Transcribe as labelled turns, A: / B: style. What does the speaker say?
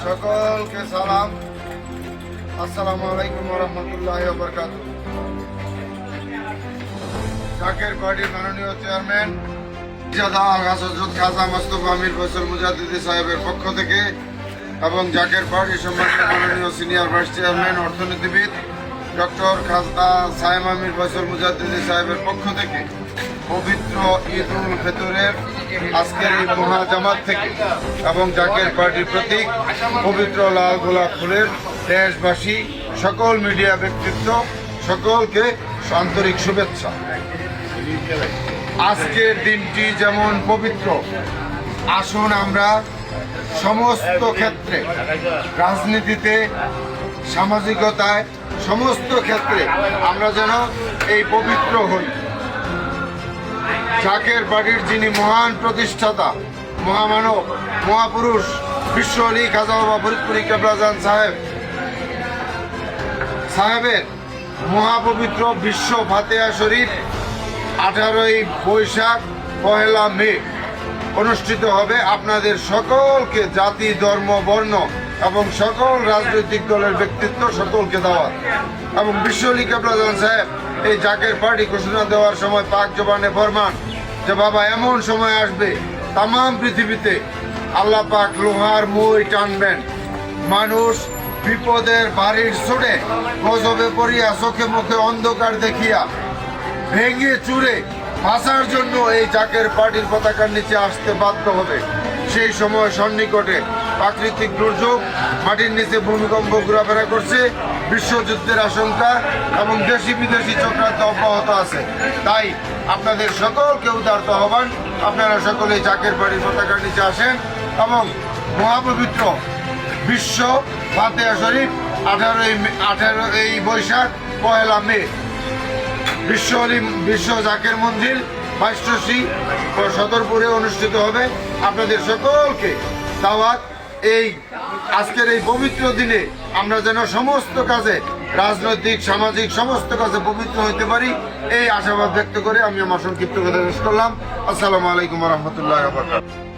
A: সকলকে সালাম। আসসালামু আলাইকুম ওয়া রাহমাতুল্লাহি ওয়া বারাকাতুহু। জাকের পার্টির মাননীয় চেয়ারম্যান হযরত খাজা মোস্তফা মীর ফয়সাল মুজাদ্দিদি সাহেবের পক্ষ থেকে এবং জাকের পার্টির সম্মানিত মাননীয় সিনিয়র ভাইস চেয়ারম্যান অর্থনীতিবিদ ডক্টর খাজা সায়েমা মীর ফয়সাল মুজাদ্দিদি সাহেবের পক্ষ থেকে পবিত্র ঈদ উল ফিতরের আজকের এই মহাজামাত থেকে এবং জাকের পার্টির প্রতীক পবিত্র লাল গোলাপ ফুলের দেশবাসী সকল মিডিয়া ব্যক্তিত্ব সকলকে আন্তরিক শুভেচ্ছা। আজকের দিনটি যেমন পবিত্র, আসুন আমরা সমস্ত ক্ষেত্রে, রাজনীতিতে, সামাজিকতায়, সমস্ত ক্ষেত্রে আমরা যেন এই পবিত্র হই। জাকের পার্টির যিনি মহান প্রতিষ্ঠাতা, মহামানব, মহাপুরুষ বিশ্ব আলী খাজা বাবা ফরিদপুরি কেবলাজান সাহেবের মহাপবিত্র বিশ্ব ফাতেহা শরীফ 18ই বৈশাখ 1 মে অনুষ্ঠিত হবে। আপনাদের সকলকে জাতি, ধর্ম, বর্ণ এবং সকল রাজনৈতিক দলের ব্যক্তিত্ব সকলকে দাওয়াত। এবং বিশ্ব আলী কেবলাজান সাহেব এই জাকের পার্টি ঘোষণা দেওয়ার সময় পাক জবানে ফরমান যে বাবা এমন সময় আসবে তাম পৃথিবীতে আল্লাহ পাক লোহার মই টানবেন, মানুষ বিপদের বাড়ির ছুড়ে গজবে পড়িয়া চোখে মুখে অন্ধকার দেখিয়া ভেঙে চুরে ভাষার জন্য এই জাকের পার্টির পতাকার নিচে আসতে বাধ্য হবে। সেই সময় সন্নিকটে প্রাকৃতিক দুর্যোগ, মাটির নিচে ভূমিকম্প ঘোরাফেরা করছে, বিশ্বযুদ্ধের আশঙ্কা এবং দেশি বিদেশি চক্রান্ত অব্যাহত আছে। তাই আপনাদের সকলকে উদারত আহ্বান, আপনারা সকলে জাকের পার্টির পতাকার নিচে আসেন এবং মহাপবিত্র বিশ্ব ফাতেহা শরীফ 18ই বৈশাখ 1 মে বিশ্ব জাকের মঞ্জিল 22 সদরপুরে অনুষ্ঠিত হবে। আপনাদের সকলকে দাওয়াত। এই আজকের এই পবিত্র দিনে আমরা যেন সমস্ত কাজে, রাজনৈতিক, সামাজিক সমস্ত কাজে পবিত্র হইতে পারি, এই আশাবাদ ব্যক্ত করে আমি আমার সংক্ষিপ্ত কথা শেষ করলাম। আসসালামু আলাইকুম ওয়া রাহমাতুল্লাহি ওয়া বারাকাতুহু।